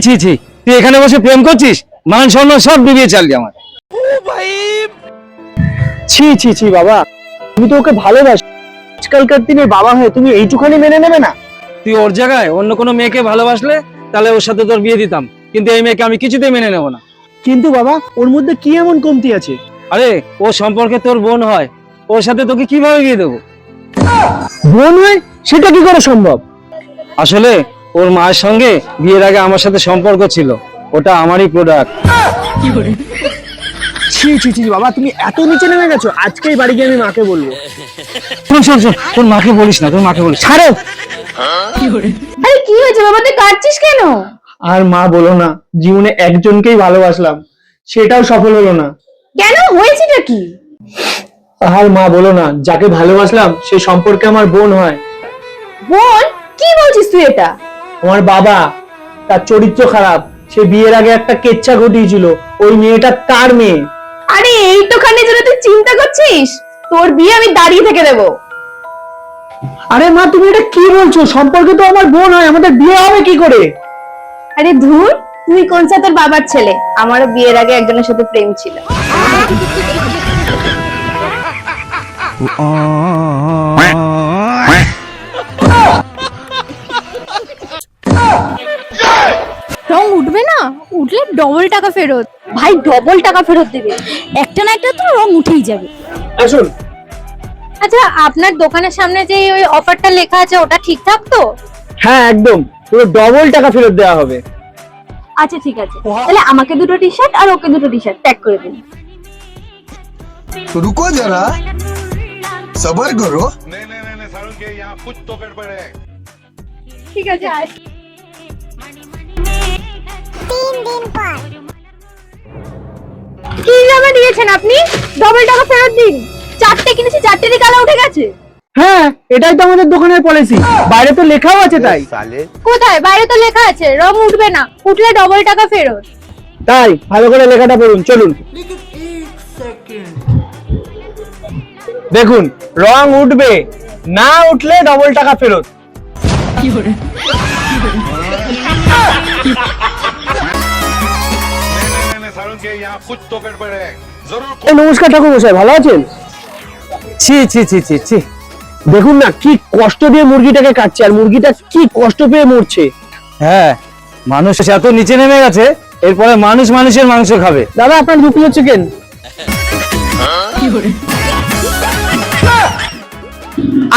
ছি ছি, তুই এখানে বসে প্রেম করছিস? মান সম্মান সব ডুবিয়ে চাললি আমার। ছি ছি ছি বাবা, তুমি তো ওকে ভালোবাসো, আজকালকার দিনে বাবা হয়ে তুমি এইটুখানি মেনে নেবে না? তুই ওর জায়গায় অন্য কোনো মেয়েকে ভালোবাসলে তাহলে ওর সাথে তোর বিয়ে দিতাম, কিন্তু এই মেয়েকে আমি কিছুতেই মেনে নেব না। কিন্তু বাবা, ওর মধ্যে কি এমন কমতি আছে? আরে ও সম্পর্কে তোর বোন হয়, ওর সাথে তোকে কিভাবে বিয়ে দেবো? বোন হয় সেটা কি করে সম্ভব? আসলে ওর মায়ের সঙ্গে বিয়ের আগে আমার সাথে সম্পর্ক ছিল, ওটা আমারই প্রোডাক্ট। ছি ছি ছি বাবা, তুমি এত নিচে নেমে গেছো, আজকেই বাড়ি গিয়ে আমি মাকে বলবো। শোন শোন শোন, তোর মাকে বলিস না, তোর মাকে বলিস। ছাড়ো। আরে কি হয়েছে বাবা, তুই কাঁদছিস কেন? আর মা বলো না, জীবনে একজনকেই ভালোবাসলাম, সেটাও সফল হলো না। কেন, হয়েছেটা কি? আর মা বলো না, যাকে ভালোবাসলাম সে সম্পর্কে আমার বোন হয়। বোন? কি বলছিস তুই এটা? আমার বাবা, তার চরিত্র খারাপ, সে বিয়ের আগে একটা কেচ্ছা ঘটিয়েছিল, ওই মেয়েটা তার মেয়ে। আরে এইটুখানি জন্য তুই চিন্তা করছিস? তোর বিয়ে আমি দাঁড়িয়ে থেকে দেবো। আরে মা, তুমি এটা কি বলছো? সম্পর্কে তো আমার বোন হয়, আমাদের বিয়ে হবে কি করে? আরে ধুর, তুই কোনটা তোর বাবার ছেলে? আমারও বিয়ের আগে একজনের সাথে প্রেম ছিল। রং উঠবে না, উঠলে ডবল টাকা ফেরত। ভাই ডবল টাকা ফেরত দিবে? একটা না একটা তো রং উঠেই যাবে। আসুন। আচ্ছা, আপনার দোকানের সামনে যে ওই অফারটা লেখা আছে ওটা ঠিকঠাক তো? হ্যাঁ একদম, পুরো ডবল টাকা ফেরত দেওয়া হবে। আচ্ছা ঠিক আছে, তাহলে আমাকে দুটো টি শার্ট আর ওকে দুটো টি শার্ট প্যাক করে দিন। तो रुको जरा, सबर करो। नहीं सारुण के यहाँ कुछ तो गड़बड़ है। ঠিক আছে, আয়। কি জামা দিয়েছেন আপনি? ডবল টাকা ফেরত দিন। চারটে কিনেছি, চারটেরই কালার উঠে গেছে। হ্যাঁ, এটাই তো আমাদের দোকানের পলিসি, বাইরে তো লেখাও আছে তাই। কোথায়? বাইরে তো লেখা আছে রং উঠবে না, উঠলে ডবল টাকা ফেরত। তাই ভালো করে লেখাটা পড়ুন, চলুন। দেখুন, রং উঠবে, না উঠলে ডবল টাকা ফেরত। नहीं सारुण के यहाँ कुछ तो गड़बड़ है। जरूर এই, নমস্কার ঠাকুর মশাই, ভালো আছেন? ছি ছি ছি ছি ছি, দেখুন না কি কষ্ট দিয়ে মুরগিটাকে কাটছে, আর মুরগিটা কি কষ্ট পেয়ে মরছে। হ্যাঁ, মানুষ এত নিচে নেমে গেছে, এরপরে মানুষ মানুষের মাংস খাবে। দাদা, আপনার 2 কিলো চিকেন।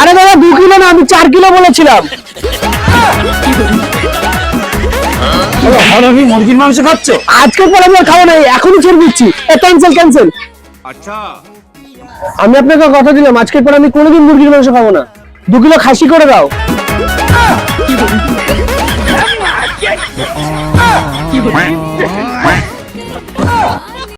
আরে দাদা, 2 কিলো না, আমি 4 কিলো বলেছিলাম। আমি মুরগির মাংস খাচ্ছ? আজকের পর আমি আর খাবো না, এখনই ছেড়ে দিচ্ছি। Cancel cancel. अच्छा আমি আপনাকে কথা দিলাম, আজকের পর আমি কোনোদিন মুরগির মাংস খাবো না। 2 কিলো খাসি করে দাও।